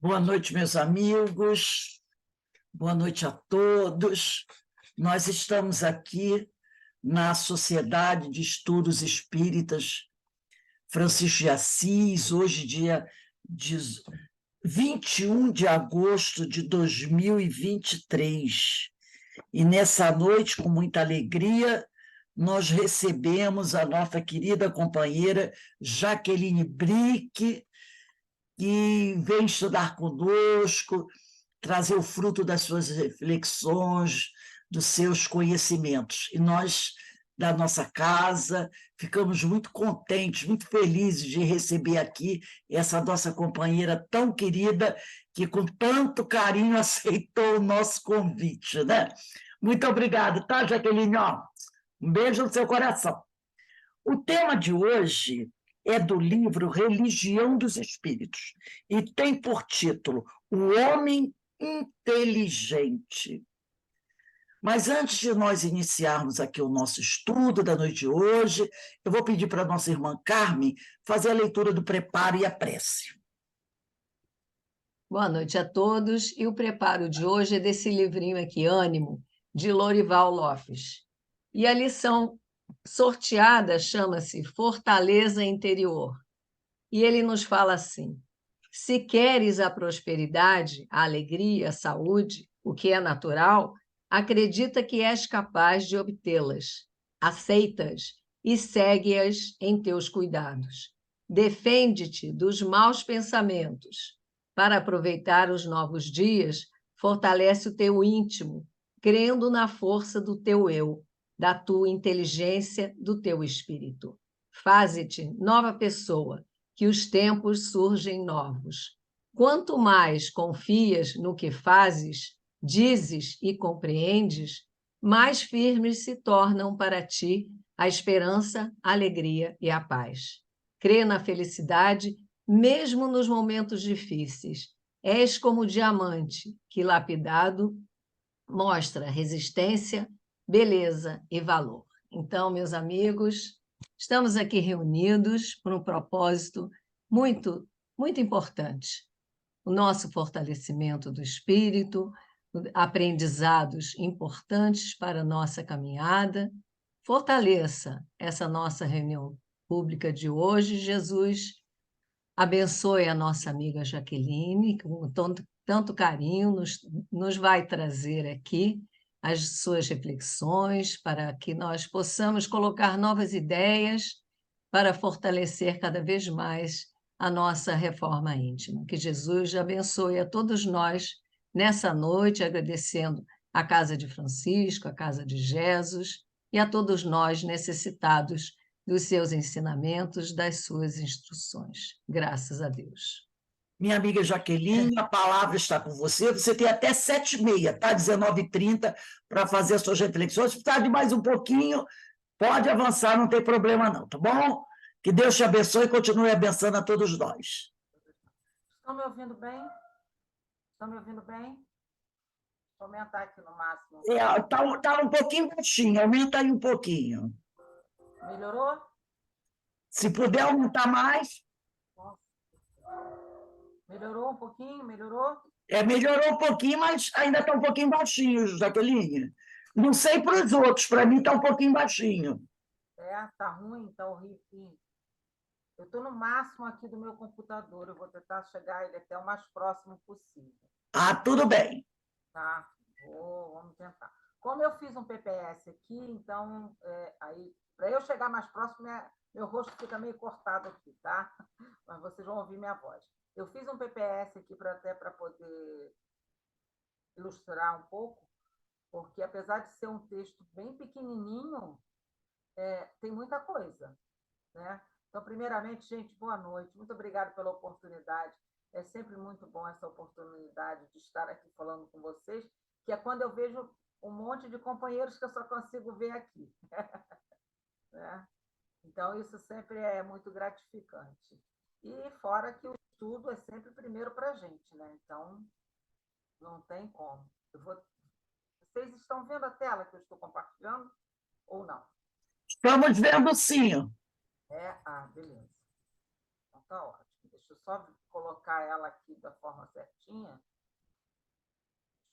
Boa noite, meus amigos. Boa noite a todos. Nós estamos aqui na Sociedade de Estudos Espíritas Francisco de Assis, hoje, dia 21 de agosto de 2023. E nessa noite, com muita alegria, nós recebemos a nossa querida companheira Jaqueline Brick, que vem estudar conosco, trazer o fruto das suas reflexões, dos seus conhecimentos. E nós, da nossa casa, ficamos muito contentes, muito felizes de receber aqui essa nossa companheira tão querida, que com tanto carinho aceitou o nosso convite, né? Muito obrigada, tá, Jaqueline? Ó, um beijo no seu coração. O tema de hoje é do livro Religião dos Espíritos e tem por título O Homem Inteligente. Mas antes de nós iniciarmos aqui o nosso estudo da noite de hoje, eu vou pedir para a nossa irmã Carmen fazer a leitura do preparo e a prece. Boa noite a todos. E o preparo de hoje é desse livrinho aqui, Ânimo, de Lorival Lopes. E a lição sorteada chama-se Fortaleza Interior. E ele nos fala assim: se queres a prosperidade, a alegria, a saúde, o que é natural, acredita que és capaz de obtê-las, aceita-as e segue-as em teus cuidados. Defende-te dos maus pensamentos. Para aproveitar os novos dias, fortalece o teu íntimo, crendo na força do teu eu, da tua inteligência, do teu espírito. Faze-te nova pessoa, que os tempos surgem novos. Quanto mais confias no que fazes, dizes e compreendes, mais firmes se tornam para ti a esperança, a alegria e a paz. Crê na felicidade, mesmo nos momentos difíceis. És como o diamante que, lapidado, mostra resistência, beleza e valor. Então, meus amigos, estamos aqui reunidos por um propósito muito, muito importante. O nosso fortalecimento do espírito, aprendizados importantes para a nossa caminhada. Fortaleça essa nossa reunião pública de hoje, Jesus. Abençoe a nossa amiga Jaqueline, que com tanto carinho nos vai trazer aqui as suas reflexões, para que nós possamos colocar novas ideias para fortalecer cada vez mais a nossa reforma íntima. Que Jesus abençoe a todos nós nessa noite, agradecendo a Casa de Francisco, a Casa de Jesus e a todos nós necessitados dos seus ensinamentos, das suas instruções. Graças a Deus. Minha amiga Jaqueline, a palavra está com você. Você tem até 7h30, tá? 19h30, para fazer as suas reflexões. Se precisar de mais um pouquinho, pode avançar, não tem problema não, tá bom? Que Deus te abençoe e continue abençoando a todos nós. Estão me ouvindo bem? Estão me ouvindo bem? Vou aumentar aqui no máximo. Tá um pouquinho baixinho, aumenta aí um pouquinho. Melhorou? Se puder aumentar mais. Melhorou um pouquinho? Melhorou? Melhorou um pouquinho, mas ainda está um pouquinho baixinho, Jaqueline. Não sei para os outros, para mim está um pouquinho baixinho. Tá ruim, tá horrível. Eu estou no máximo aqui do meu computador, eu vou tentar chegar ele até o mais próximo possível. Tudo bem. Tá, vamos tentar. Como eu fiz um PPS aqui, então, aí, para eu chegar mais próximo, meu rosto fica meio cortado aqui, tá? Mas vocês vão ouvir minha voz. Eu fiz um PPS aqui até para poder ilustrar um pouco, porque apesar de ser um texto bem pequenininho, tem muita coisa, né? Então, primeiramente, gente, boa noite. Muito obrigada pela oportunidade. É sempre muito bom essa oportunidade de estar aqui falando com vocês, que é quando eu vejo um monte de companheiros que eu só consigo ver aqui. Né? Então, isso sempre é muito gratificante. E fora que o estudo é sempre primeiro para a gente, né? Então, não tem como. Vocês estão vendo a tela que eu estou compartilhando ou não? Estamos vendo sim. Beleza. Então, tá ótimo. Deixa Deixa eu só colocar ela aqui da forma certinha.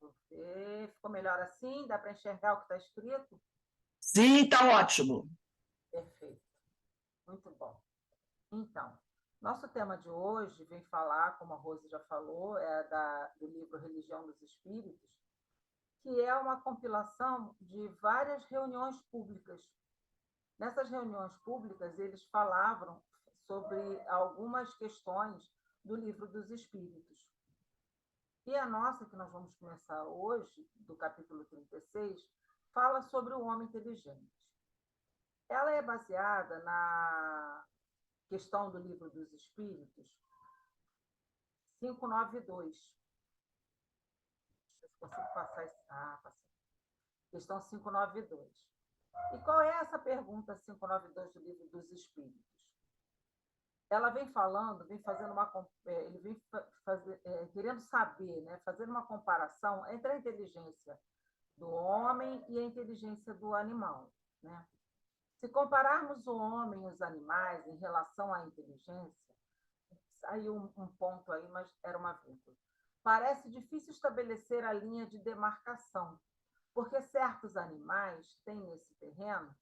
Deixa eu ver. Ficou melhor assim? Dá para enxergar o que está escrito? Sim, está ótimo. Perfeito. Muito bom. Então, nosso tema de hoje vem falar, como a Rose já falou, do livro Religião dos Espíritos, que é uma compilação de várias reuniões públicas. Nessas reuniões públicas, eles falavam sobre algumas questões do livro dos Espíritos. E a nossa, que nós vamos começar hoje, do capítulo 36, fala sobre o homem inteligente. Ela é baseada na questão do livro dos Espíritos 592. Deixa eu ver se consigo passar isso. Passei. Questão 592. E qual é essa pergunta 592 do livro dos Espíritos? Ela vem falando, vem fazendo ele vem querendo saber, né, fazendo uma comparação entre a inteligência do homem e a inteligência do animal, né? Se compararmos o homem e os animais em relação à inteligência, saiu um ponto aí, mas era uma vírgula. Parece difícil estabelecer a linha de demarcação, porque certos animais têm nesse terreno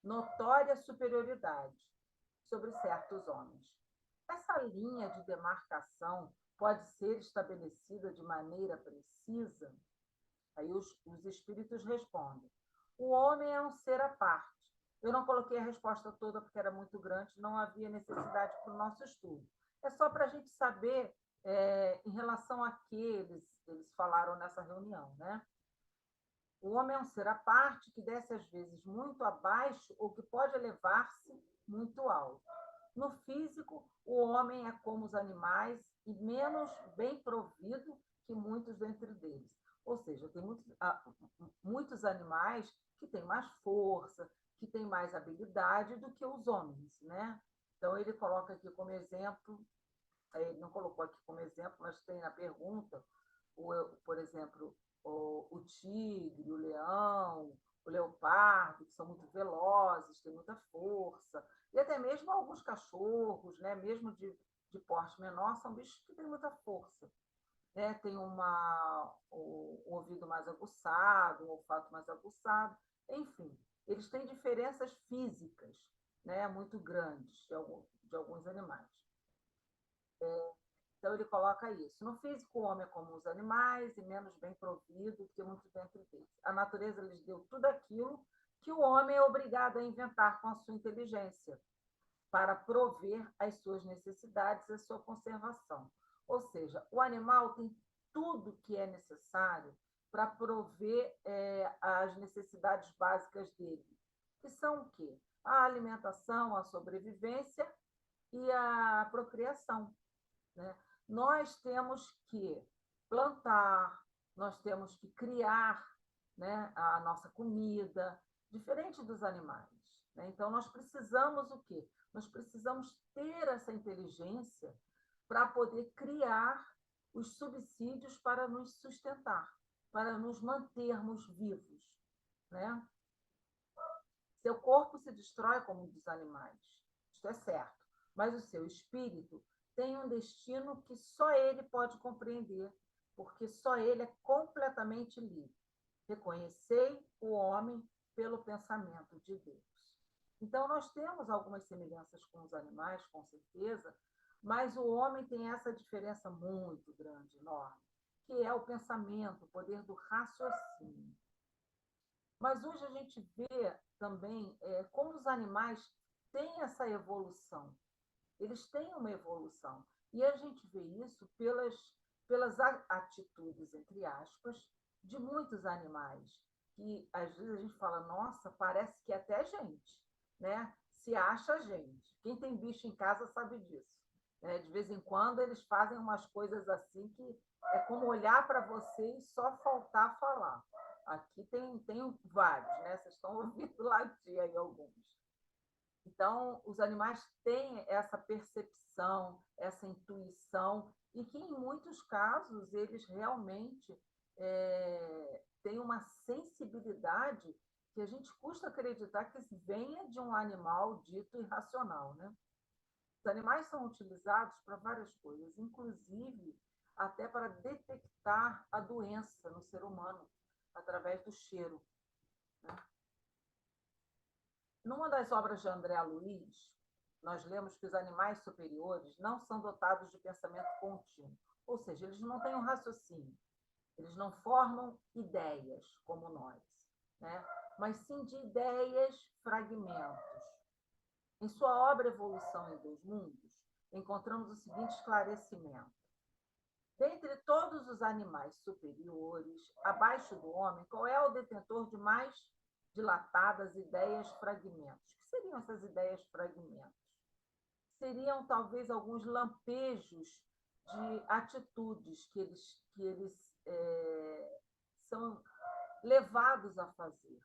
notória superioridade sobre certos homens. Essa linha de demarcação pode ser estabelecida de maneira precisa? Aí os espíritos respondem: o homem é um ser à parte. Eu não coloquei a resposta toda porque era muito grande, não havia necessidade para o nosso estudo. É só para a gente saber em relação a que eles falaram nessa reunião, né? O homem é um ser à parte que desce às vezes muito abaixo ou que pode elevar-se muito alto. No físico, o homem é como os animais e menos bem provido que muitos dentre deles. Ou seja, tem muitos animais que têm mais força, que têm mais habilidade do que os homens, né? Então, ele coloca aqui como exemplo, ele não colocou aqui como exemplo, mas tem na pergunta, por exemplo, o tigre, o leão, o leopardo, que são muito velozes, têm muita força, e até mesmo alguns cachorros, né, mesmo de porte menor, são bichos que têm muita força. Né? Tem um ouvido mais aguçado, um olfato mais aguçado, enfim, eles têm diferenças físicas, né, muito grandes de alguns animais. Então, ele coloca isso. No físico, o homem é como os animais e menos bem provido que muitos dentre eles. A natureza lhes deu tudo aquilo que o homem é obrigado a inventar com a sua inteligência para prover as suas necessidades e a sua conservação. Ou seja, o animal tem tudo que é necessário para prover as necessidades básicas dele, que são o quê? A alimentação, a sobrevivência e a procriação, né? Nós temos que plantar, nós temos que criar, né, a nossa comida, diferente dos animais, né? Então, nós precisamos o quê? Nós precisamos ter essa inteligência para poder criar os subsídios para nos sustentar, para nos mantermos vivos, né? Seu corpo se destrói como o dos animais, isto é certo, mas o seu espírito tem um destino que só ele pode compreender, porque só ele é completamente livre. Reconhecei o homem pelo pensamento de Deus. Então, nós temos algumas semelhanças com os animais, com certeza, mas o homem tem essa diferença muito grande, enorme, que é o pensamento, o poder do raciocínio. Mas hoje a gente vê também como os animais têm essa evolução. Eles têm uma evolução. E a gente vê isso pelas atitudes, entre aspas, de muitos animais, que às vezes a gente fala, nossa, parece que é até gente, né? Se acha gente. Quem tem bicho em casa sabe disso. Né? De vez em quando eles fazem umas coisas assim que é como olhar para você e só faltar falar. Aqui tem vários, né? Vocês estão ouvindo latir aí alguns. Então, os animais têm essa percepção, essa intuição, e que, em muitos casos, eles realmente têm uma sensibilidade que a gente custa acreditar que venha de um animal dito irracional, né? Os animais são utilizados para várias coisas, inclusive até para detectar a doença no ser humano, através do cheiro, né? Numa das obras de André Luiz, nós lemos que os animais superiores não são dotados de pensamento contínuo, ou seja, eles não têm um raciocínio, eles não formam ideias como nós, né? Mas sim de ideias, fragmentos. Em sua obra Evolução em Dois Mundos, encontramos o seguinte esclarecimento: dentre todos os animais superiores, abaixo do homem, qual é o detentor de mais dilatadas ideias fragmentos? O que seriam essas ideias fragmentos? Seriam talvez alguns lampejos de atitudes que eles são levados a fazer,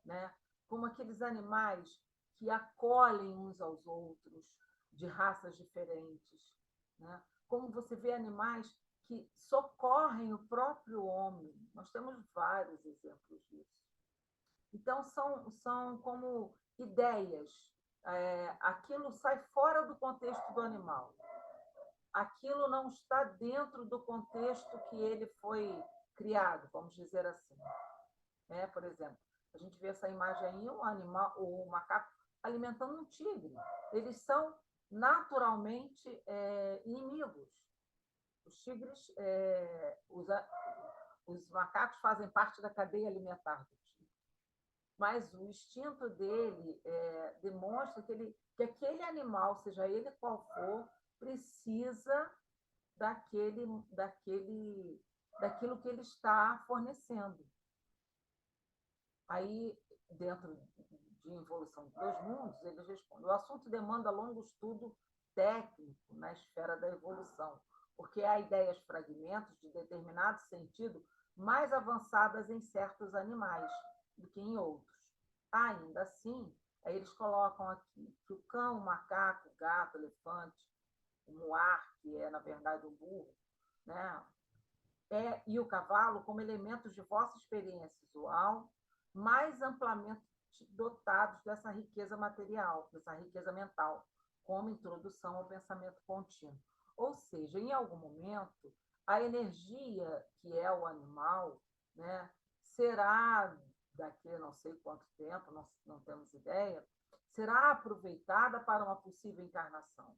né? Como aqueles animais que acolhem uns aos outros, de raças diferentes, né? Como você vê animais que socorrem o próprio homem. Nós temos vários exemplos disso. Então, são como ideias. Aquilo sai fora do contexto do animal. Aquilo não está dentro do contexto que ele foi criado, vamos dizer assim. Por exemplo, a gente vê essa imagem aí, um animal, o macaco alimentando um tigre. Eles são naturalmente inimigos. Os tigres, os macacos fazem parte da cadeia alimentar do tigre. Mas o instinto dele demonstra que aquele animal, seja ele qual for, precisa daquilo que ele está fornecendo. Aí, dentro de Evolução dos Dois Mundos, eles respondem: o assunto demanda longo estudo técnico na esfera da evolução, porque há ideias fragmentos de determinado sentido mais avançadas em certos animais do que em outros. Ainda assim, aí eles colocam aqui que o cão, o macaco, o gato, o elefante, o muar, que é, na verdade, o burro, né? E o cavalo, como elementos de vossa experiência visual, mais amplamente dotados dessa riqueza material, dessa riqueza mental, como introdução ao pensamento contínuo. Ou seja, em algum momento, a energia que é o animal, né, será, daqui a não sei quanto tempo, não temos ideia, será aproveitada para uma possível encarnação,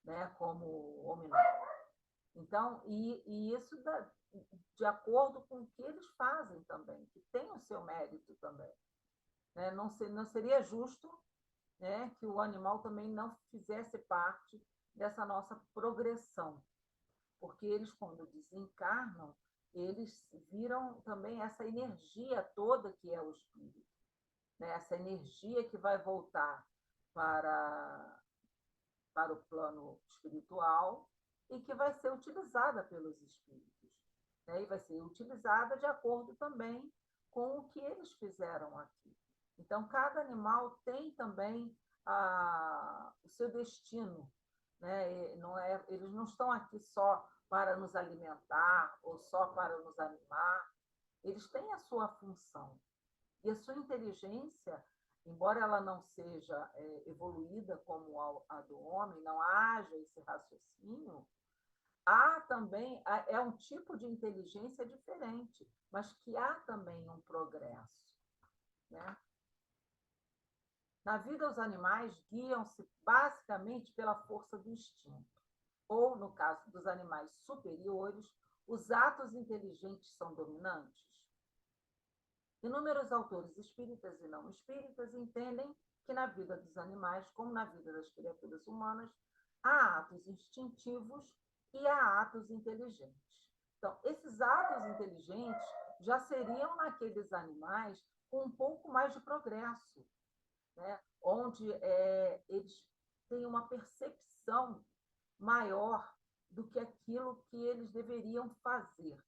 né, como hominóide. Então, e isso de acordo com o que eles fazem também, que tem o seu mérito também. Né? Não seria justo, né, que o animal também não fizesse parte dessa nossa progressão, porque eles, quando desencarnam, eles viram também essa energia toda que é o espírito, né? Essa energia que vai voltar para o plano espiritual e que vai ser utilizada pelos espíritos, né? E vai ser utilizada de acordo também com o que eles fizeram aqui. Então, cada animal tem também o seu destino, né? Eles não estão aqui só para nos alimentar ou só para nos animar, eles têm a sua função. E a sua inteligência, embora ela não seja evoluída como a do homem, não haja esse raciocínio, há também, é um tipo de inteligência diferente, mas que há também um progresso, né? Na vida, os animais guiam-se basicamente pela força do instinto, ou, no caso dos animais superiores, os atos inteligentes são dominantes. Inúmeros autores espíritas e não espíritas entendem que na vida dos animais, como na vida das criaturas humanas, há atos instintivos e há atos inteligentes. Então, esses atos inteligentes já seriam naqueles animais com um pouco mais de progresso, né? Onde eles têm uma percepção maior do que aquilo que eles deveriam fazer.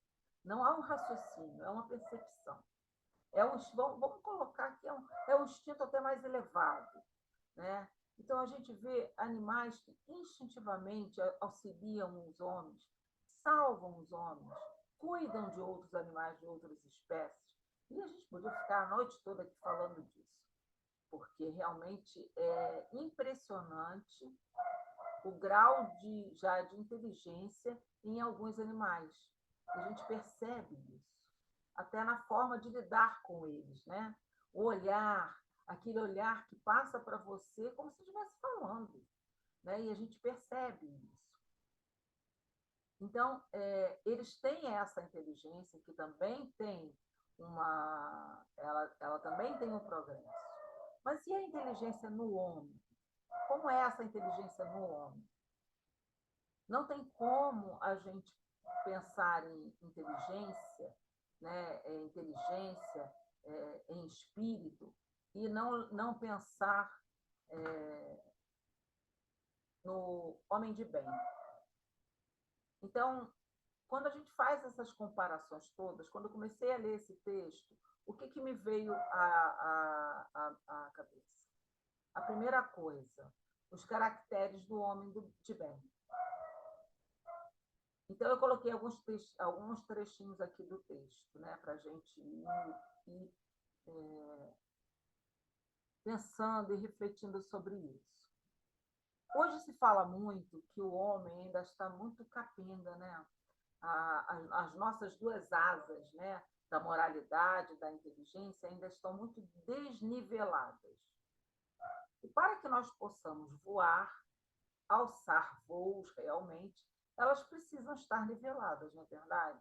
Não há um raciocínio, é uma percepção. Vamos colocar que é um instinto até mais elevado, né? Então, a gente vê animais que instintivamente auxiliam os homens, salvam os homens, cuidam de outros animais, de outras espécies. E a gente podia ficar a noite toda aqui falando disso, porque realmente é impressionante o grau já de inteligência em alguns animais. A gente percebe isso, até na forma de lidar com eles, né? O olhar, aquele olhar que passa para você como se estivesse falando, né? E a gente percebe isso. Então, eles têm essa inteligência que também tem ela também tem um progresso. Mas e a inteligência no homem? Como é essa inteligência no homem? Não tem como a gente pensar em inteligência, né, em espírito, e não pensar no homem de bem. Então, quando a gente faz essas comparações todas, quando eu comecei a ler esse texto, o que me veio à cabeça? A primeira coisa, os caracteres do homem de bem. Então, eu coloquei alguns trechinhos aqui do texto, né, para a gente ir pensando e refletindo sobre isso. Hoje se fala muito que o homem ainda está muito capenga, né? As nossas duas asas, né, da moralidade, da inteligência, ainda estão muito desniveladas. E para que nós possamos voar, alçar voos realmente, elas precisam estar niveladas, não é verdade?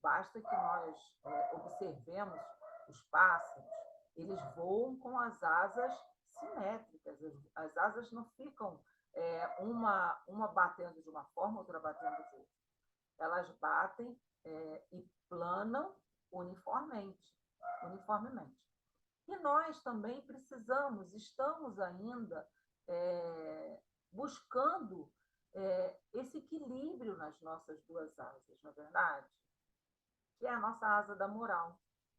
Basta que nós observemos os pássaros, eles voam com as asas simétricas, as asas não ficam uma batendo de uma forma, outra batendo de outra. Elas batem e planam uniformemente. E nós também estamos ainda buscando esse equilíbrio nas nossas duas asas, não é verdade? Que é a nossa asa da moral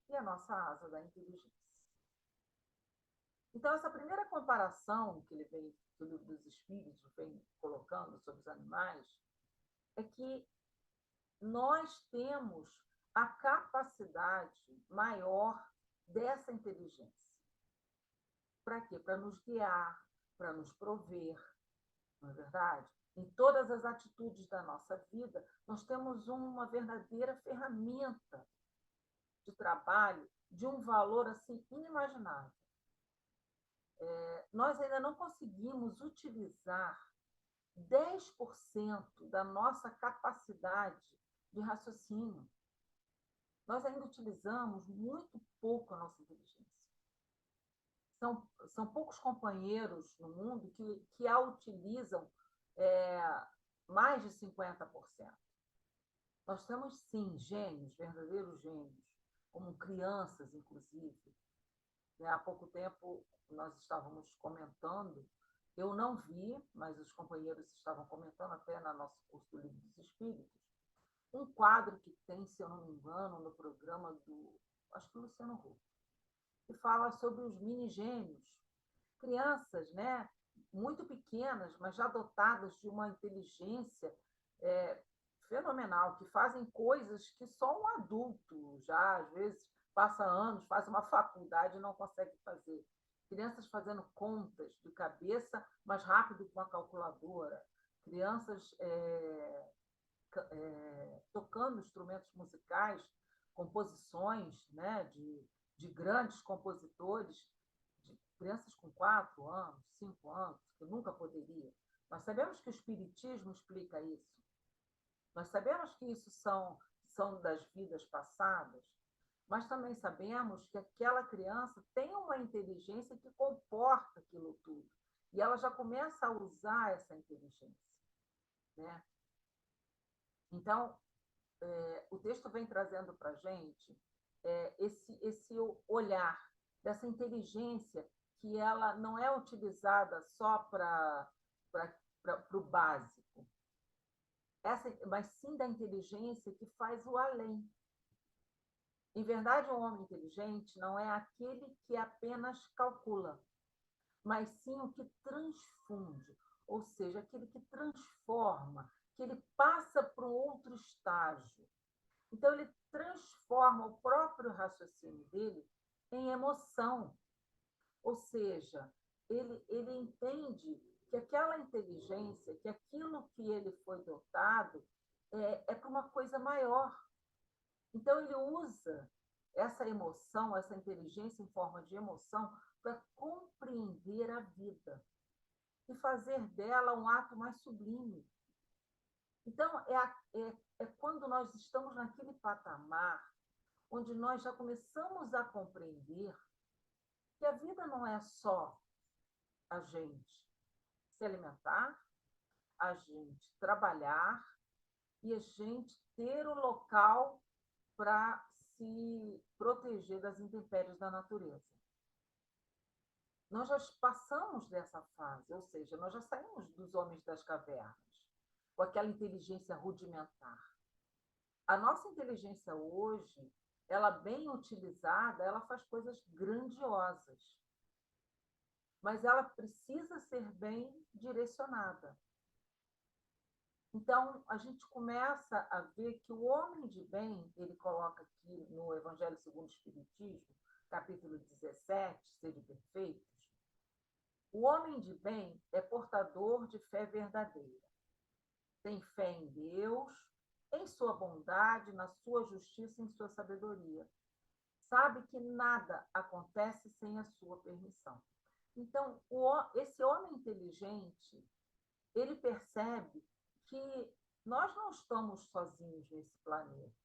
e a nossa asa da inteligência. Então, essa primeira comparação que o Livro dos Espíritos vem colocando sobre os animais é que nós temos a capacidade maior dessa inteligência. Para quê? Para nos guiar, para nos prover, não é verdade? Em todas as atitudes da nossa vida, nós temos uma verdadeira ferramenta de trabalho de um valor assim inimaginável. Nós ainda não conseguimos utilizar 10% da nossa capacidade de raciocínio. Nós ainda utilizamos muito pouco a nossa inteligência. São poucos companheiros no mundo que a utilizam mais de 50%. Nós temos, sim, gênios, verdadeiros gênios, como crianças, inclusive. Há pouco tempo nós estávamos comentando, eu não vi, mas os companheiros estavam comentando até no nosso curso do Livro dos Espíritos, um quadro que tem, se eu não me engano, no programa acho que do Luciano Huck, que fala sobre os mini-gênios, crianças, né, muito pequenas, mas já dotadas de uma inteligência fenomenal, que fazem coisas que só um adulto já, às vezes, passa anos, faz uma faculdade e não consegue fazer. Crianças fazendo contas de cabeça mais rápido que uma calculadora. Crianças tocando instrumentos musicais, composições, né, de grandes compositores, de crianças com 4 anos, 5 anos, que nunca poderia. Nós sabemos que o Espiritismo explica isso. Nós sabemos que isso são das vidas passadas, mas também sabemos que aquela criança tem uma inteligência que comporta aquilo tudo. E ela já começa a usar essa inteligência, né? Então, o texto vem trazendo para a gente esse olhar dessa inteligência que ela não é utilizada só para o básico, mas sim da inteligência que faz o além. Em verdade, um homem inteligente não é aquele que apenas calcula, mas sim o que transfunde, ou seja, aquele que transforma, que ele passa para um outro estágio. Então, ele transforma o próprio raciocínio dele em emoção, ou seja, ele entende que aquela inteligência, que aquilo que ele foi dotado é para uma coisa maior. Então, ele usa essa emoção, essa inteligência em forma de emoção, para compreender a vida e fazer dela um ato mais sublime. Então, é quando nós estamos naquele patamar onde nós já começamos a compreender que a vida não é só a gente se alimentar, a gente trabalhar e a gente ter o local para se proteger das intempéries da natureza. Nós já passamos dessa fase, ou seja, nós já saímos dos homens das cavernas, com aquela inteligência rudimentar. A nossa inteligência hoje, ela bem utilizada, ela faz coisas grandiosas, mas ela precisa ser bem direcionada. Então, a gente começa a ver que o homem de bem, ele coloca aqui no Evangelho segundo o Espiritismo, capítulo 17, Sede Perfeitos, o homem de bem é portador de fé verdadeira. Tem fé em Deus, em sua bondade, na sua justiça e em sua sabedoria. Sabe que nada acontece sem a sua permissão. Então, esse homem inteligente, ele percebe que nós não estamos sozinhos nesse planeta.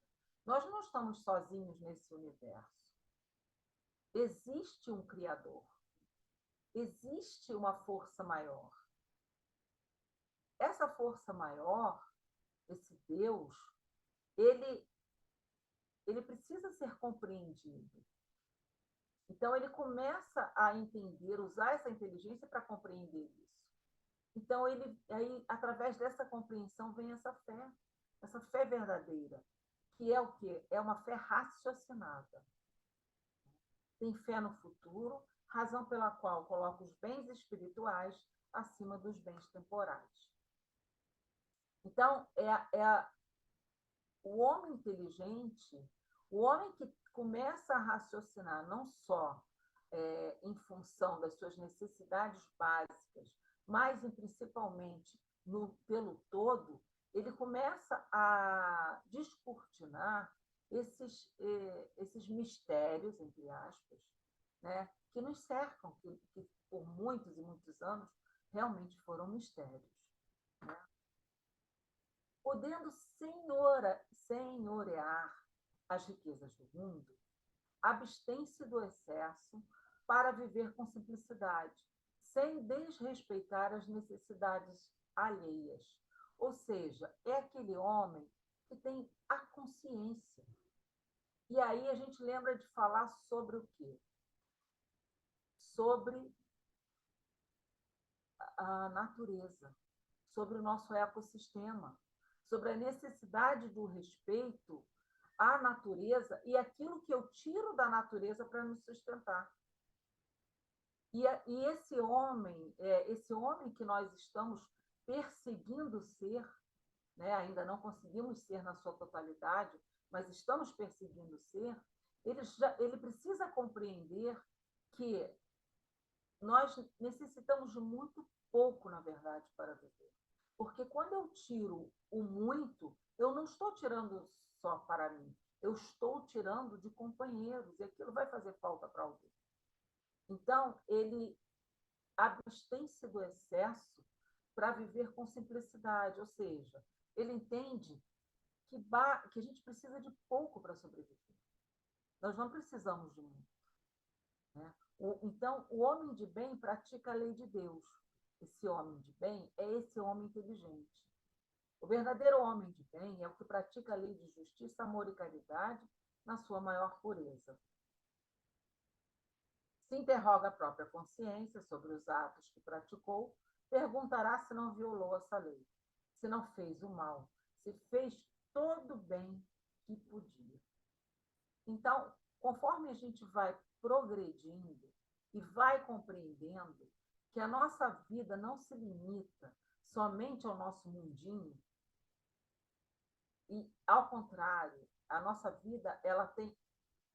Nós não estamos sozinhos nesse universo. Existe um Criador. Existe uma força maior. Essa força maior, esse Deus, ele precisa ser compreendido. Então, ele começa a entender, usar essa inteligência para compreender isso. Então, aí, através dessa compreensão, vem essa fé verdadeira, que é o quê? É uma fé raciocinada. Tem fé no futuro, razão pela qual coloca os bens espirituais acima dos bens temporais. Então, o homem inteligente, o homem que começa a raciocinar não só em função das suas necessidades básicas, mas principalmente pelo todo, ele começa a descortinar esses mistérios, entre aspas, né, que nos cercam, que por muitos e muitos anos realmente foram mistérios. Né? Podendo senhorear as riquezas do mundo, abstém-se do excesso para viver com simplicidade, sem desrespeitar as necessidades alheias. Ou seja, é aquele homem que tem a consciência. E aí a gente lembra de falar sobre o quê? Sobre a natureza, sobre o nosso ecossistema, sobre a necessidade do respeito à natureza e aquilo que eu tiro da natureza para nos sustentar. E esse homem que nós estamos perseguindo ser, né, ainda não conseguimos ser na sua totalidade, mas estamos perseguindo ser, ele precisa compreender que nós necessitamos de muito pouco, na verdade, para viver. Porque quando eu tiro o muito, eu não estou tirando só para mim, eu estou tirando de companheiros, e aquilo vai fazer falta para alguém. Então, ele abstém-se do excesso para viver com simplicidade, ou seja, ele entende que a gente precisa de pouco para sobreviver. Nós não precisamos de muito. Né? Então, o homem de bem pratica a lei de Deus. Esse homem de bem é esse homem inteligente. O verdadeiro homem de bem é o que pratica a lei de justiça, amor e caridade na sua maior pureza. Se interroga a própria consciência sobre os atos que praticou, perguntará se não violou essa lei, se não fez o mal, se fez todo o bem que podia. Então, conforme a gente vai progredindo e vai compreendendo que a nossa vida não se limita somente ao nosso mundinho, e, ao contrário, a nossa vida ela tem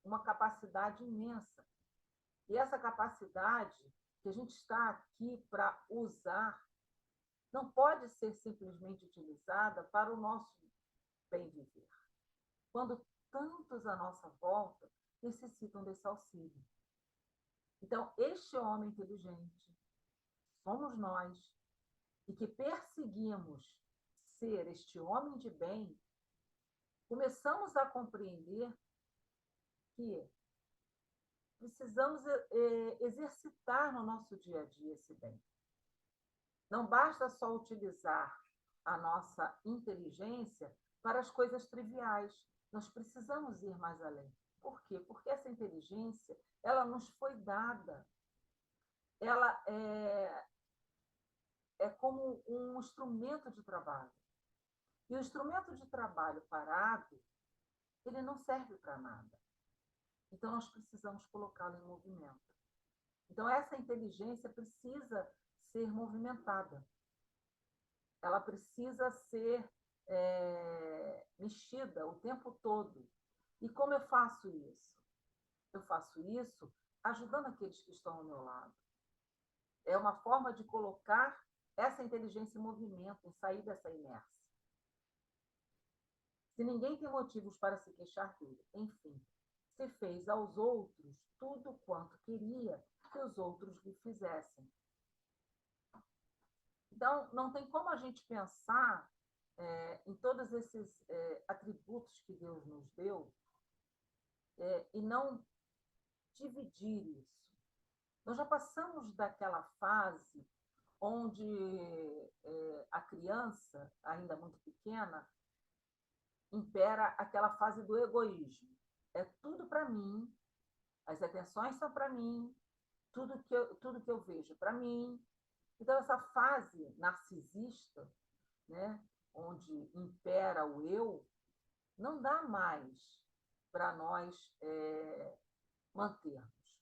uma capacidade imensa. E essa capacidade que a gente está aqui para usar não pode ser simplesmente utilizada para o nosso bem viver, quando tantos à nossa volta necessitam desse auxílio. Então, este homem inteligente somos nós, e que perseguimos ser este homem de bem, começamos a compreender que precisamos exercitar no nosso dia a dia esse bem. Não basta só utilizar a nossa inteligência para as coisas triviais. Nós precisamos ir mais além. Por quê? Porque essa inteligência, ela nos foi dada. Ela é como um instrumento de trabalho. E o instrumento de trabalho parado, ele não serve para nada. Então, nós precisamos colocá-lo em movimento. Então, essa inteligência precisa ser movimentada. Ela precisa ser mexida o tempo todo. E como eu faço isso? Eu faço isso ajudando aqueles que estão ao meu lado. É uma forma de colocar essa inteligência em movimento, em sair dessa inércia. Se ninguém tem motivos para se queixar dele, enfim, se fez aos outros tudo quanto queria que os outros lhe fizessem. Então, não tem como a gente pensar em todos esses atributos que Deus nos deu e não dividir isso. Nós já passamos daquela fase onde a criança, ainda muito pequena, impera aquela fase do egoísmo. É tudo para mim, as atenções são para mim, tudo que eu vejo para mim. Então, essa fase narcisista, né, onde impera o eu, não dá mais para nós mantermos.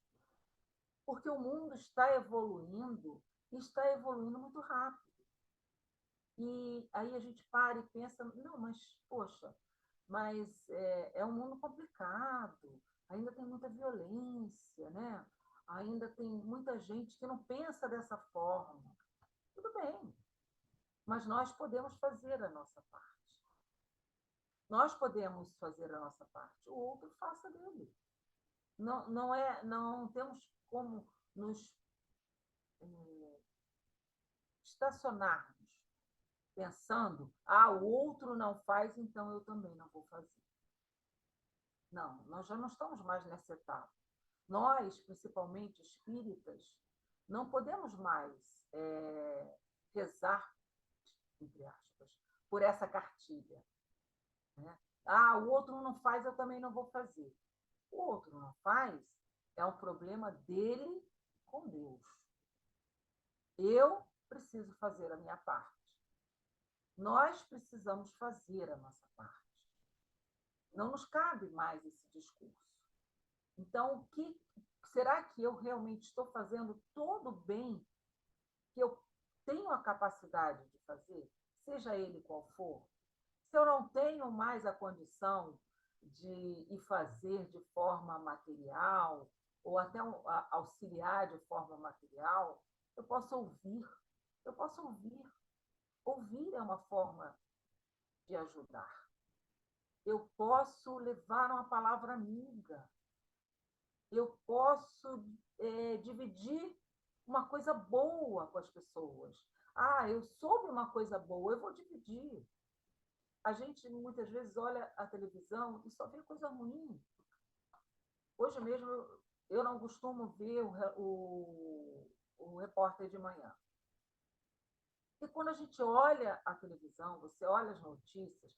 Porque o mundo está evoluindo muito rápido. E aí a gente para e pensa, não, mas, poxa, é um mundo complicado, ainda tem muita violência, né? Ainda tem muita gente que não pensa dessa forma. Tudo bem, mas nós podemos fazer a nossa parte. Nós podemos fazer a nossa parte, o outro faça dele. Não temos como nos estacionarmos pensando, o outro não faz, então eu também não vou fazer. Não, nós já não estamos mais nessa etapa. Nós, principalmente espíritas, não podemos mais rezar, entre aspas, por essa cartilha. Né? O outro não faz, eu também não vou fazer. O outro não faz, é um problema dele com Deus. Eu preciso fazer a minha parte. Nós precisamos fazer a nossa parte. Não nos cabe mais esse discurso. Então, será que eu realmente estou fazendo todo o bem que eu tenho a capacidade de fazer, seja ele qual for? Se eu não tenho mais a condição de ir fazer de forma material, ou até auxiliar de forma material, eu posso ouvir. Eu posso ouvir. Ouvir é uma forma de ajudar. Eu posso levar uma palavra amiga. Eu posso dividir uma coisa boa com as pessoas. Eu soube uma coisa boa, eu vou dividir. A gente, muitas vezes, olha a televisão e só vê coisa ruim. Hoje mesmo, eu não costumo ver o repórter de manhã. E quando a gente olha a televisão, você olha as notícias,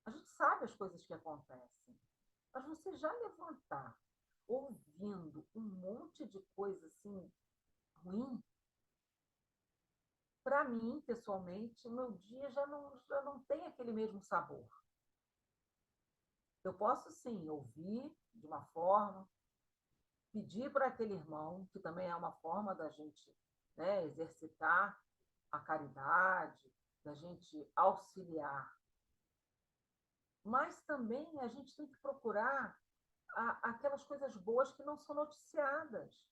a gente sabe as coisas que acontecem. Mas você já levantar ouvindo um monte de coisa assim ruim, para mim, pessoalmente, o meu dia já não tem aquele mesmo sabor. Eu posso, sim, ouvir de uma forma, pedir para aquele irmão, que também é uma forma da gente exercitar a caridade, da gente auxiliar. Mas também a gente tem que procurar aquelas coisas boas que não são noticiadas.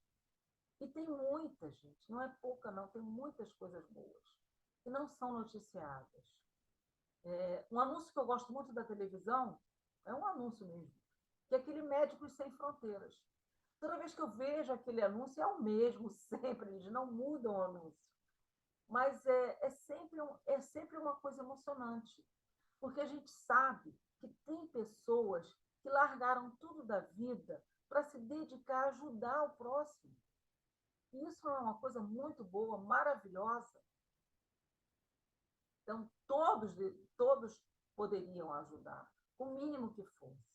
E tem muita, gente, não é pouca, não, tem muitas coisas boas. que não são noticiadas. Um anúncio que eu gosto muito da televisão, é um anúncio mesmo, que é aquele Médicos Sem Fronteiras. Toda vez que eu vejo aquele anúncio, é o mesmo sempre, eles não mudam o anúncio. Mas é sempre uma coisa emocionante, porque a gente sabe que tem pessoas que largaram tudo da vida para se dedicar a ajudar o próximo. E isso é uma coisa muito boa, maravilhosa. Então, todos poderiam ajudar, o mínimo que fosse.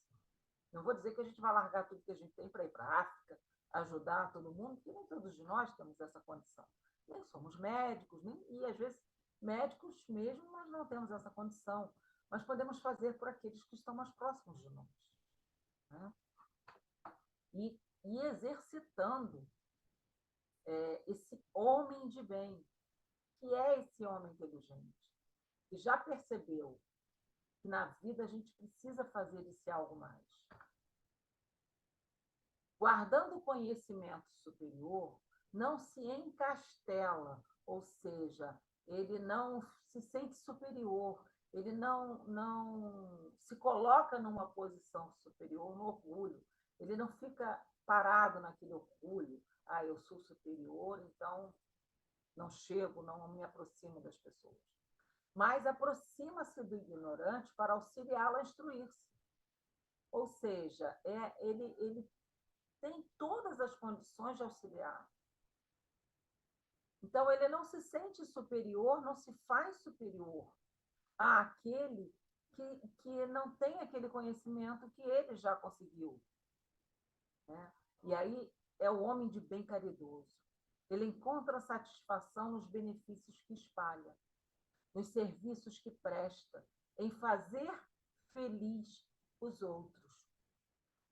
Não vou dizer que a gente vai largar tudo que a gente tem para ir para a África, ajudar todo mundo, porque nem todos de nós temos essa condição. Nem somos médicos, e às vezes médicos mesmo, nós não temos essa condição. Mas podemos fazer por aqueles que estão mais próximos de nós. Né? E exercitando esse homem de bem, que é esse homem inteligente, que já percebeu que na vida a gente precisa fazer esse algo mais. Guardando o conhecimento superior, não se encastela, ou seja, ele não se sente superior, ele não se coloca numa posição superior, no orgulho, ele não fica parado naquele orgulho, eu sou superior, então não chego, não me aproximo das pessoas. Mas aproxima-se do ignorante para auxiliá-lo a instruir-se. Ou seja, ele tem todas as condições de auxiliar. Então, ele não se sente superior, não se faz superior àquele que não tem aquele conhecimento que ele já conseguiu. Né? E aí é o homem de bem caridoso. Ele encontra satisfação nos benefícios que espalha, nos serviços que presta, em fazer feliz os outros.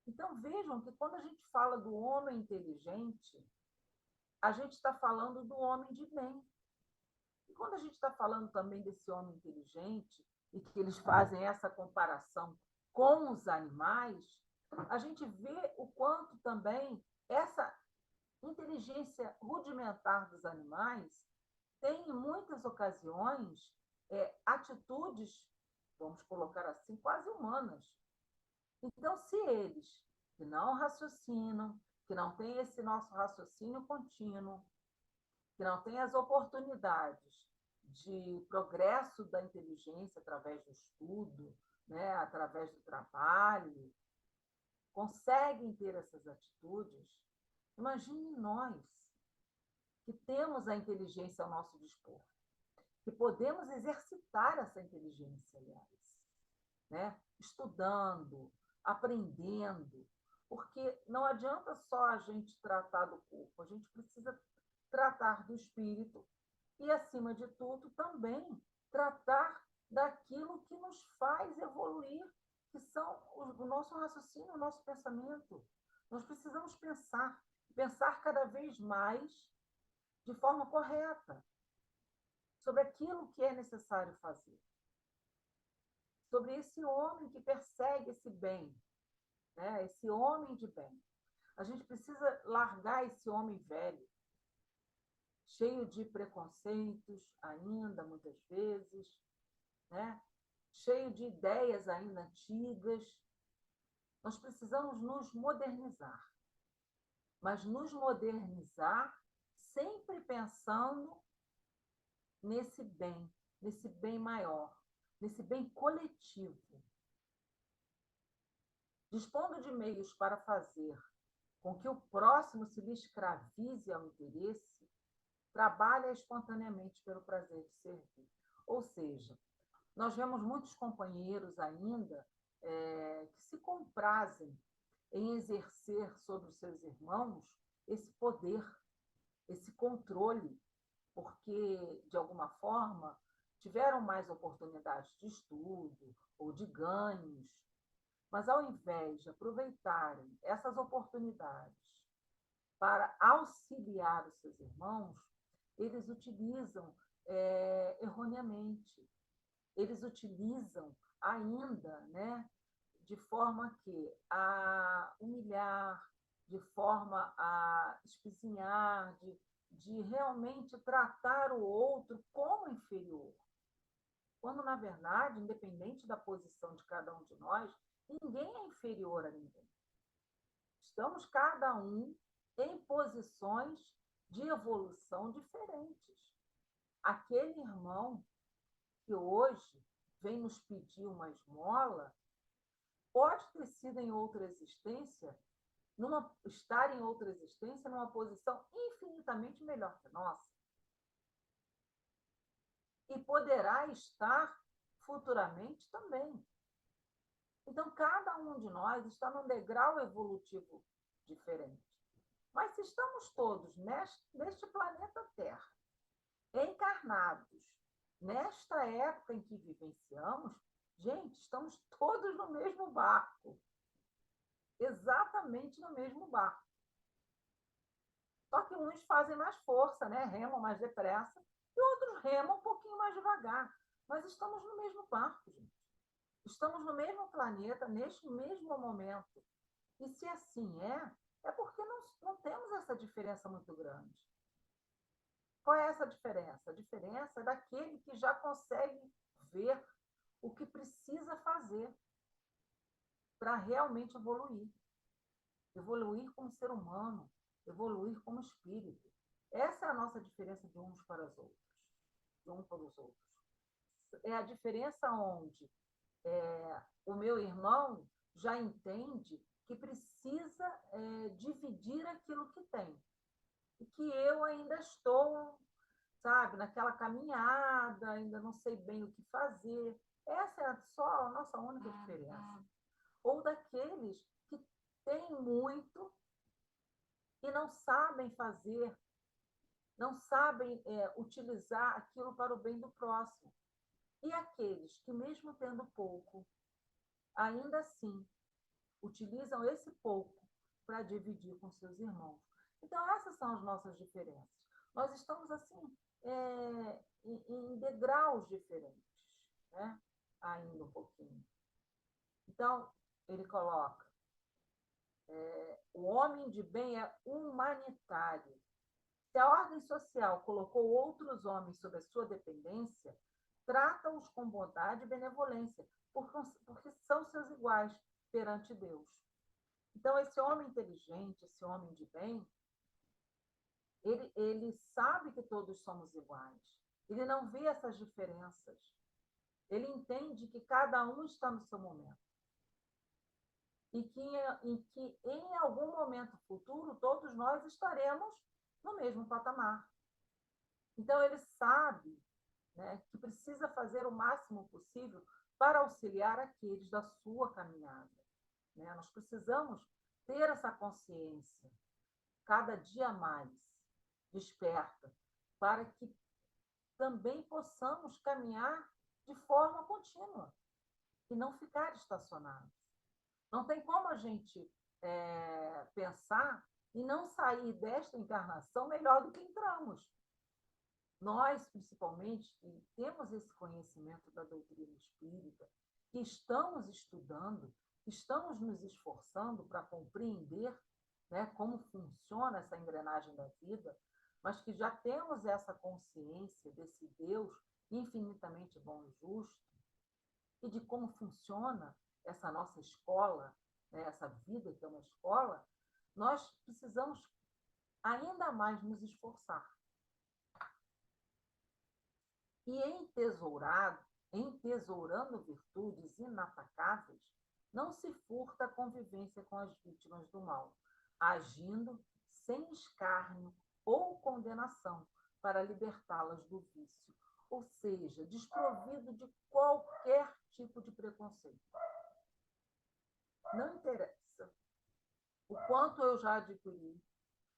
Então, vejam que quando a gente fala do homem inteligente, a gente está falando do homem de bem. E quando a gente está falando também desse homem inteligente, e que eles fazem essa comparação com os animais, a gente vê o quanto também essa inteligência rudimentar dos animais tem, em muitas ocasiões, atitudes, vamos colocar assim, quase humanas. Então, se eles, que não raciocinam, que não têm esse nosso raciocínio contínuo, que não têm as oportunidades de progresso da inteligência através do estudo, né, através do trabalho, conseguem ter essas atitudes, imagine nós, que temos a inteligência ao nosso dispor, que podemos exercitar essa inteligência, aliás, né? Estudando, aprendendo, porque não adianta só a gente tratar do corpo, a gente precisa tratar do espírito e, acima de tudo, também tratar daquilo que nos faz evoluir, que são o nosso raciocínio, o nosso pensamento. Nós precisamos pensar cada vez mais de forma correta sobre aquilo que é necessário fazer, sobre esse homem que persegue esse bem, né? Esse homem de bem. A gente precisa largar esse homem velho, cheio de preconceitos ainda, muitas vezes, né? Cheio de ideias ainda antigas. Nós precisamos nos modernizar, mas nos modernizar sempre pensando nesse bem maior, nesse bem coletivo. Dispondo de meios para fazer com que o próximo se lhe escravize ao interesse, trabalha espontaneamente pelo prazer de servir. Ou seja, nós vemos muitos companheiros ainda que se comprazem em exercer sobre os seus irmãos esse poder, esse controle, porque, de alguma forma, tiveram mais oportunidades de estudo ou de ganhos, mas, ao invés de aproveitarem essas oportunidades para auxiliar os seus irmãos, eles utilizam erroneamente. Eles utilizam ainda, né, de forma a humilhar, de forma a espizinhar, de realmente tratar o outro como inferior. Quando, na verdade, independente da posição de cada um de nós, ninguém é inferior a ninguém. Estamos cada um em posições de evolução diferentes. Aquele irmão que hoje vem nos pedir uma esmola pode ter sido em outra existência, estar em outra existência numa posição infinitamente melhor que a nossa. E poderá estar futuramente também. Então, cada um de nós está num degrau evolutivo diferente. Mas se estamos todos neste planeta Terra, encarnados, nesta época em que vivenciamos, gente, estamos todos no mesmo barco. Exatamente no mesmo barco. Só que uns fazem mais força, né? Remam mais depressa, e outros remam um pouquinho mais devagar. Mas estamos no mesmo barco, gente. Estamos no mesmo planeta, neste mesmo momento. E se assim é porque não temos essa diferença muito grande. Qual é essa diferença? A diferença é daquele que já consegue ver o que precisa fazer para realmente evoluir. Evoluir como ser humano, evoluir como espírito. Essa é a nossa diferença de uns para os outros. De um para os outros. É a diferença onde o meu irmão já entende que precisa dividir aquilo que tem. E que eu ainda estou, sabe, naquela caminhada, ainda não sei bem o que fazer. Essa é só a nossa única diferença. Ou daqueles que têm muito e não sabem fazer, não sabem utilizar aquilo para o bem do próximo. E aqueles que, mesmo tendo pouco, ainda assim utilizam esse pouco para dividir com seus irmãos. Então, essas são as nossas diferenças. Nós estamos, assim, em degraus diferentes, né? Ainda um pouquinho. Então, ele coloca, o homem de bem é humanitário. Se a ordem social colocou outros homens sob a sua dependência, trata-os com bondade e benevolência, porque são seus iguais perante Deus. Então, esse homem inteligente, esse homem de bem, ele sabe que todos somos iguais. Ele não vê essas diferenças. Ele entende que cada um está no seu momento. E que em algum momento futuro, todos nós estaremos no mesmo patamar. Então, ele sabe, né, que precisa fazer o máximo possível para auxiliar aqueles da sua caminhada. Né? Nós precisamos ter essa consciência, cada dia mais desperta, para que também possamos caminhar de forma contínua e não ficar estacionados. Não tem como a gente pensar e não sair desta encarnação melhor do que entramos. Nós, principalmente, que temos esse conhecimento da doutrina espírita, que estamos estudando, estamos nos esforçando para compreender, né, como funciona essa engrenagem da vida, mas que já temos essa consciência desse Deus infinitamente bom e justo, e de como funciona essa nossa escola, né, essa vida que é uma escola, nós precisamos ainda mais nos esforçar. E entesourando virtudes inatacáveis, não se furta a convivência com as vítimas do mal, agindo sem escárnio ou condenação para libertá-las do vício, ou seja, desprovido de qualquer tipo de preconceito. Não interessa o quanto eu já adquiri,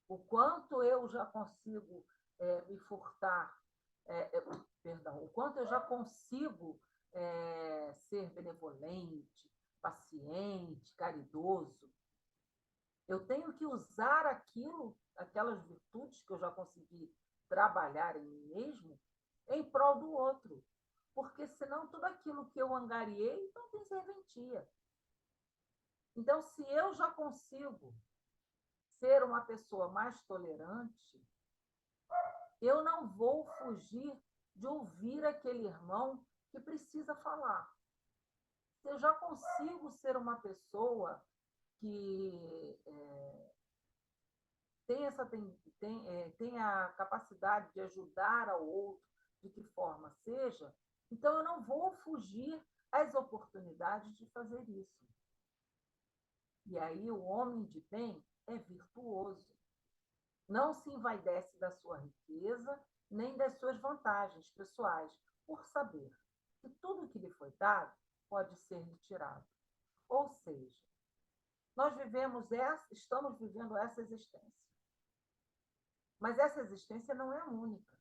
o quanto eu já consigo me furtar, o quanto eu já consigo ser benevolente, paciente, caridoso. Eu tenho que usar aquelas virtudes que eu já consegui trabalhar em mim mesmo, em prol do outro. Porque senão tudo aquilo que eu angariei não tem serventia. Então, se eu já consigo ser uma pessoa mais tolerante, eu não vou fugir de ouvir aquele irmão que precisa falar. Se eu já consigo ser uma pessoa que tem a capacidade de ajudar ao outro, de que forma seja, então eu não vou fugir às oportunidades de fazer isso. E aí o homem de bem é virtuoso. Não se envaidece da sua riqueza, nem das suas vantagens pessoais, por saber que tudo que lhe foi dado pode ser retirado. Ou seja, estamos vivendo essa existência. Mas essa existência não é única.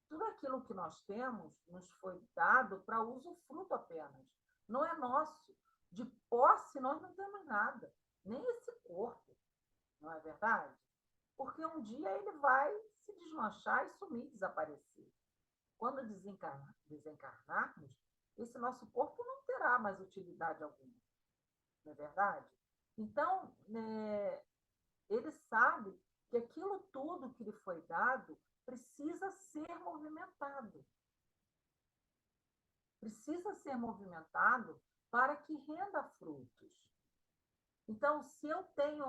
Tudo aquilo que nós temos nos foi dado para usufruto apenas. Não é nosso. De posse, nós não temos nada. Nem esse corpo. Não é verdade? Porque um dia ele vai se desmanchar e sumir, desaparecer. Quando desencarnarmos, esse nosso corpo não terá mais utilidade alguma. Não é verdade? Então, ele sabe que aquilo tudo que lhe foi dado precisa ser movimentado. Precisa ser movimentado para que renda frutos. Então, se eu tenho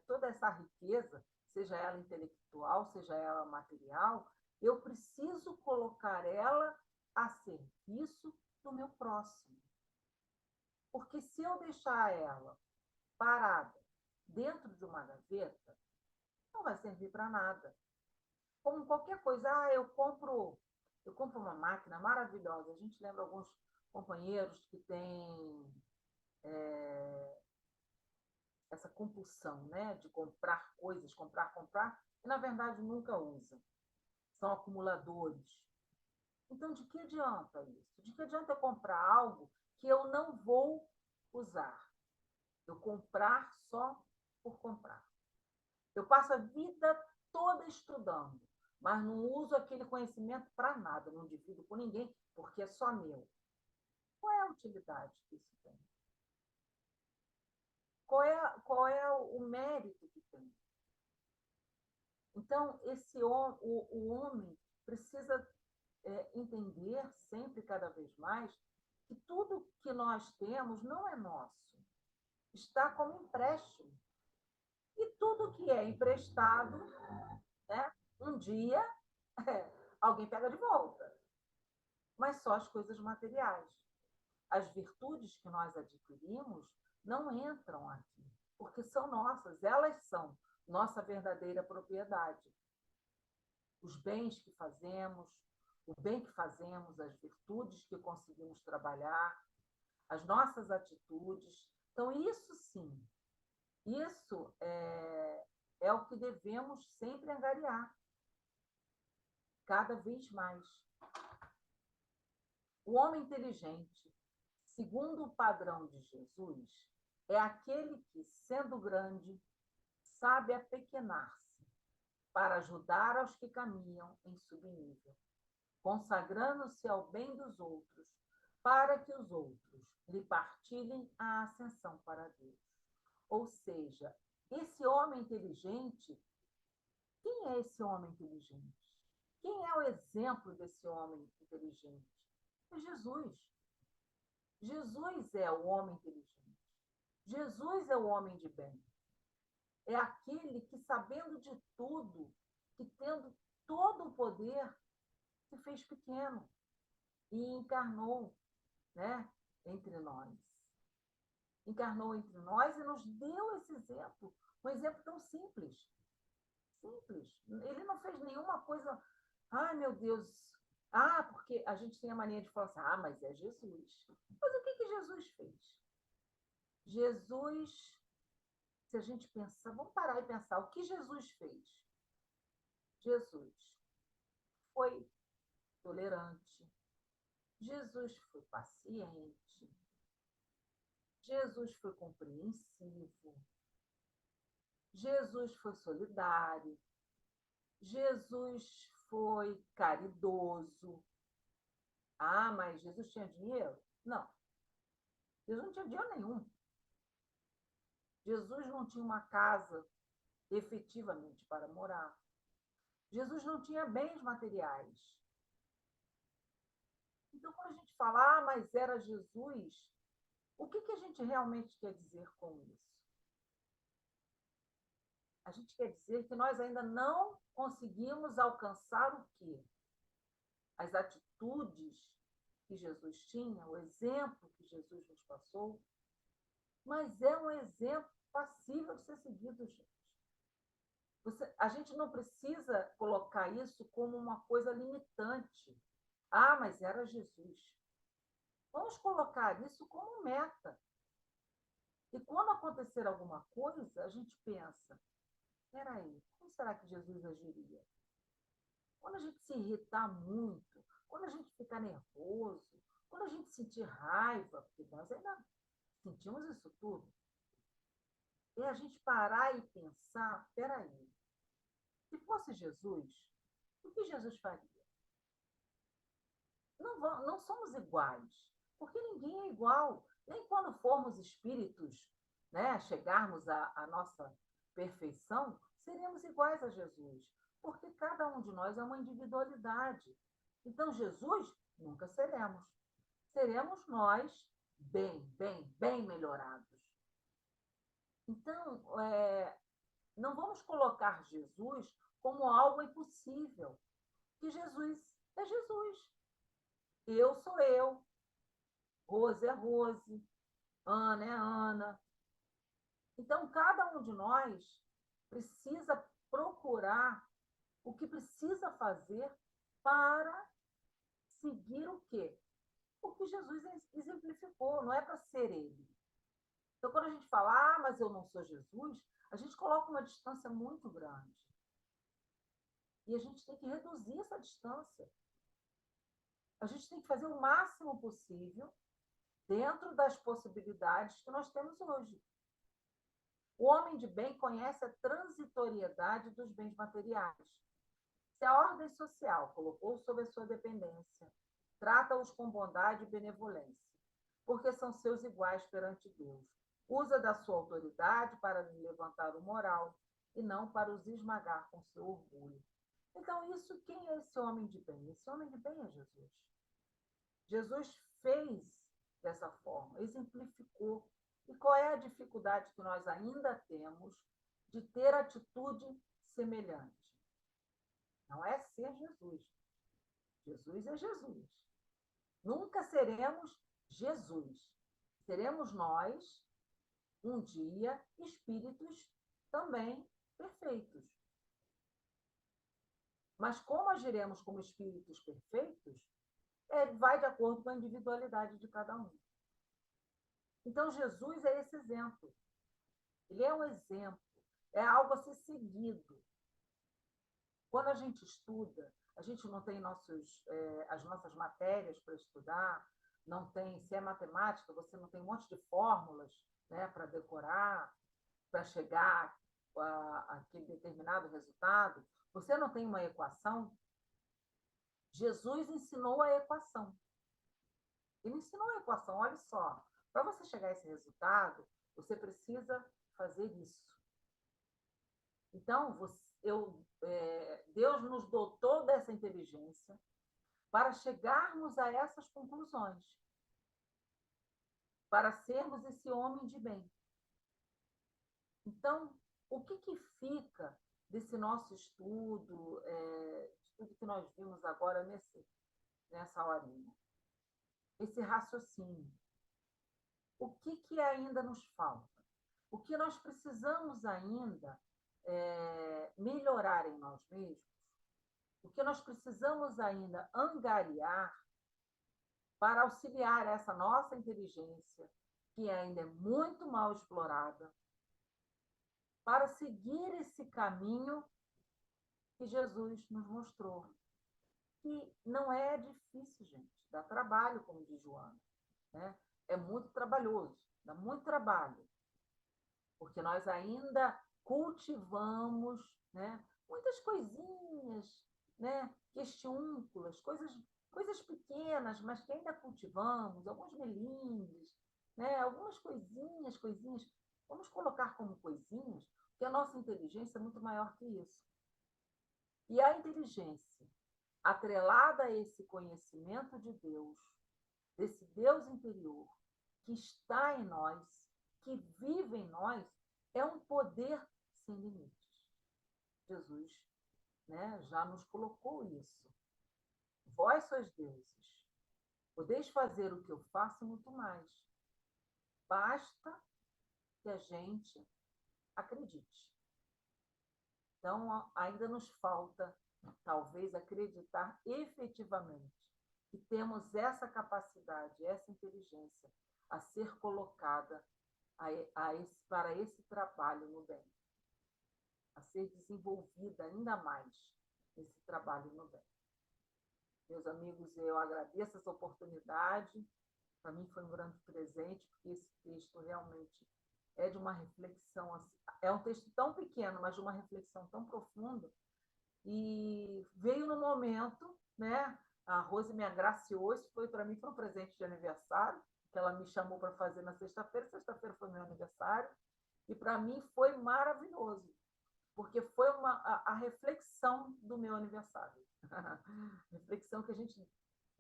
toda essa riqueza, seja ela intelectual, seja ela material, eu preciso colocar ela a serviço do meu próximo. Porque se eu deixar ela parada dentro de uma gaveta, não vai servir para nada. Como qualquer coisa, eu compro uma máquina maravilhosa. A gente lembra alguns companheiros que têm essa compulsão, né, de comprar coisas, comprar, e na verdade nunca usam. São acumuladores. Então, de que adianta isso? De que adianta eu comprar algo que eu não vou usar? Eu comprar só por comprar. Eu passo a vida toda estudando, mas não uso aquele conhecimento para nada, não divido com ninguém, porque é só meu. Qual é a utilidade que isso tem? Qual é o mérito que tem? Então, o homem precisa entender sempre, cada vez mais, que tudo que nós temos não é nosso. Está como empréstimo. E tudo que é emprestado, né, um dia alguém pega de volta. Mas só as coisas materiais. As virtudes que nós adquirimos não entram aqui, porque são nossas, elas são nossa verdadeira propriedade. Os bens que fazemos, o bem que fazemos, as virtudes que conseguimos trabalhar, as nossas atitudes. Então, isso sim, isso é o que devemos sempre angariar, cada vez mais. O homem inteligente, segundo o padrão de Jesus, é aquele que, sendo grande, sabe apequenar-se para ajudar aos que caminham em subnível, consagrando-se ao bem dos outros, para que os outros lhe partilhem a ascensão para Deus. Ou seja, esse homem inteligente, quem é esse homem inteligente? Quem é o exemplo desse homem inteligente? É Jesus. Jesus é o homem inteligente. Jesus é o homem de bem. É aquele que, sabendo de tudo, que tendo todo o poder, se fez pequeno e encarnou, né, entre nós. Encarnou entre nós e nos deu esse exemplo. Um exemplo tão simples. Simples. Ele não fez nenhuma coisa... Ai, meu Deus... porque a gente tem a mania de falar assim, mas é Jesus. Mas o que Jesus fez? Jesus, se a gente pensar, vamos parar e pensar, o que Jesus fez? Jesus foi tolerante, Jesus foi paciente, Jesus foi compreensivo, Jesus foi solidário, Jesus foi caridoso. Mas Jesus tinha dinheiro? Não. Jesus não tinha dinheiro nenhum. Jesus não tinha uma casa efetivamente para morar. Jesus não tinha bens materiais. Então, quando a gente fala, mas era Jesus, o que a gente realmente quer dizer com isso? A gente quer dizer que nós ainda não conseguimos alcançar o quê? As atitudes que Jesus tinha, o exemplo que Jesus nos passou, mas é um exemplo passível de ser seguido, gente. A gente não precisa colocar isso como uma coisa limitante. Mas era Jesus. Vamos colocar isso como meta. E quando acontecer alguma coisa, a gente pensa, espera aí, como será que Jesus agiria? Quando a gente se irritar muito, quando a gente ficar nervoso, quando a gente sentir raiva, porque nós ainda sentimos isso tudo, é a gente parar e pensar, espera aí, se fosse Jesus, o que Jesus faria? Não somos iguais, porque ninguém é igual. Nem quando formos espíritos, né, chegarmos à nossa perfeição, seremos iguais a Jesus, porque cada um de nós é uma individualidade. Então, Jesus nunca seremos. Seremos nós bem melhorados. Então, não vamos colocar Jesus como algo impossível, que Jesus é Jesus. Eu sou eu, Rose é Rose, Ana é Ana. Então, cada um de nós precisa procurar o que precisa fazer para seguir o quê? O que Jesus exemplificou, não é para ser ele. Então, quando a gente fala, mas eu não sou Jesus, a gente coloca uma distância muito grande. E a gente tem que reduzir essa distância. A gente tem que fazer o máximo possível dentro das possibilidades que nós temos hoje. O homem de bem conhece a transitoriedade dos bens materiais. Se a ordem social colocou sob a sua dependência, trata-os com bondade e benevolência, porque são seus iguais perante Deus. Usa da sua autoridade para lhe levantar o moral e não para os esmagar com seu orgulho. Então, quem é esse homem de bem? Esse homem de bem é Jesus. Jesus fez dessa forma, exemplificou. E qual é a dificuldade que nós ainda temos de ter atitude semelhante? Não é ser Jesus. Jesus é Jesus. Nunca seremos Jesus. Seremos nós, um dia, espíritos também perfeitos. Mas como agiremos como espíritos perfeitos, vai de acordo com a individualidade de cada um. Então, Jesus é esse exemplo. Ele é um exemplo. É algo a ser seguido. Quando a gente estuda, a gente não tem as nossas matérias para estudar, não tem, se é matemática, você não tem um monte de fórmulas, né, para decorar, para chegar àquele determinado resultado. Você não tem uma equação. Jesus ensinou a equação. Ele ensinou a equação, olha só, para você chegar a esse resultado, você precisa fazer isso. Então, Deus nos dotou dessa inteligência para chegarmos a essas conclusões, para sermos esse homem de bem. Então, o que fica desse nosso estudo, estudo que nós vimos agora nessa horinha? Esse raciocínio. O que ainda nos falta? O que nós precisamos ainda melhorar em nós mesmos? O que nós precisamos ainda angariar para auxiliar essa nossa inteligência, que ainda é muito mal explorada, para seguir esse caminho que Jesus nos mostrou. Que não é difícil, gente. Dá trabalho, como diz Joana. Né? É muito trabalhoso, dá muito trabalho. Porque nós ainda cultivamos, né, muitas coisinhas, né, questiúnculas, coisas pequenas, mas que ainda cultivamos, alguns melindres, né, algumas coisinhas. Vamos colocar como coisinhas, porque a nossa inteligência é muito maior que isso. E a inteligência, atrelada a esse conhecimento de Deus, desse Deus interior, que está em nós, que vive em nós, é um poder sem limites. Jesus, né, já nos colocou isso. Vós sois deuses, podeis fazer o que eu faço e muito mais. Basta que a gente acredite. Então, ainda nos falta, talvez, acreditar efetivamente que temos essa capacidade, essa inteligência a ser colocada para esse trabalho no bem, a ser desenvolvida ainda mais nesse trabalho no bem. Meus amigos, eu agradeço essa oportunidade. Para mim foi um grande presente, porque esse texto realmente é de uma reflexão, é um texto tão pequeno, mas de uma reflexão tão profunda, e veio no momento, né? A Rose me agraciou, isso foi para mim foi um presente de aniversário, que ela me chamou para fazer na sexta-feira foi meu aniversário, e para mim foi maravilhoso, porque foi a reflexão do meu aniversário. Reflexão que a gente,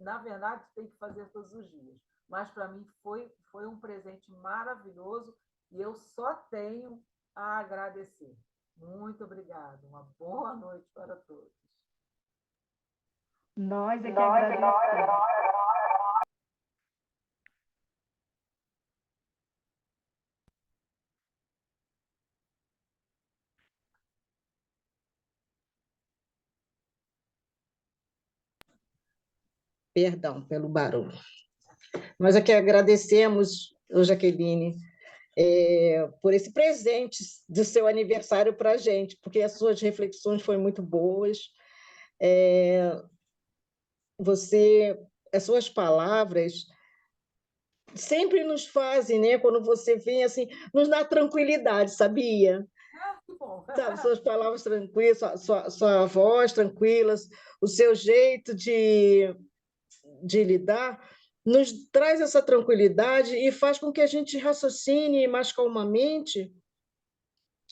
na verdade, tem que fazer todos os dias. Mas, para mim, foi um presente maravilhoso e eu só tenho a agradecer. Muito obrigada. Uma boa noite para todos. Nós é que agradecemos. Perdão pelo barulho. Nós aqui agradecemos, Jaqueline, por esse presente do seu aniversário para a gente, porque as suas reflexões foram muito boas. As suas palavras sempre nos fazem, né? Quando você vem assim, nos dá tranquilidade, sabia? Que bom. Sabe, suas palavras tranquilas, sua voz tranquila, o seu jeito de lidar, nos traz essa tranquilidade e faz com que a gente raciocine mais calmamente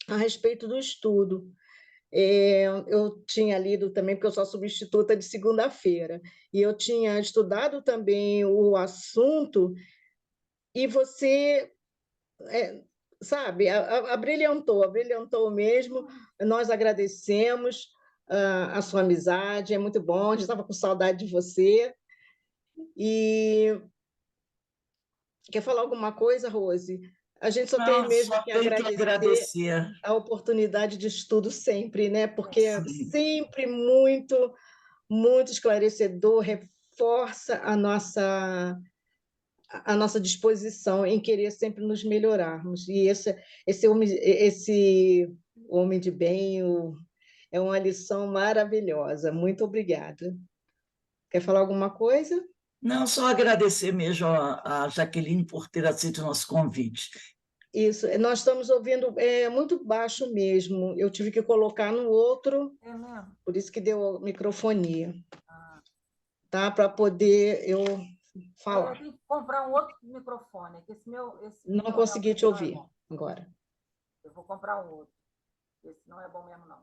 a respeito do estudo. Eu tinha lido também, porque eu sou substituta de segunda-feira, e eu tinha estudado também o assunto, e você, sabe, abrilhantou mesmo. Nós agradecemos a sua amizade, é muito bom, a gente estava com saudade de você. E quer falar alguma coisa, Rose? A gente só tem mesmo que agradecer a oportunidade de estudo sempre, né? Porque é sempre muito, muito esclarecedor, reforça a nossa disposição em querer sempre nos melhorarmos. E esse homem de bem é uma lição maravilhosa. Muito obrigada. Quer falar alguma coisa? Não, só agradecer mesmo a Jaqueline por ter aceito o nosso convite. Isso, nós estamos ouvindo muito baixo mesmo. Eu tive que colocar no outro, por isso que deu microfonia, tá? Para poder eu falar. Eu tenho que comprar um outro microfone, que esse não consegui te ouvir agora. Eu vou comprar um outro. Esse não é bom mesmo, não.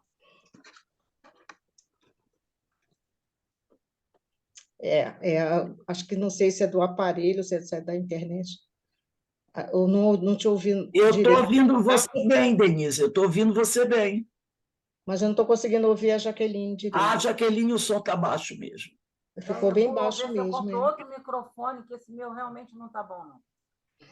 Acho que não sei se é do aparelho, se é da internet. Eu não te ouvi Eu direito. estou ouvindo você bem, Denise, eu estou ouvindo você bem. Mas eu não estou conseguindo ouvir a Jaqueline direito. Jaqueline, o som está baixo mesmo. Ficou bem baixo mesmo. Eu compro outro microfone, que esse meu realmente não está bom, não.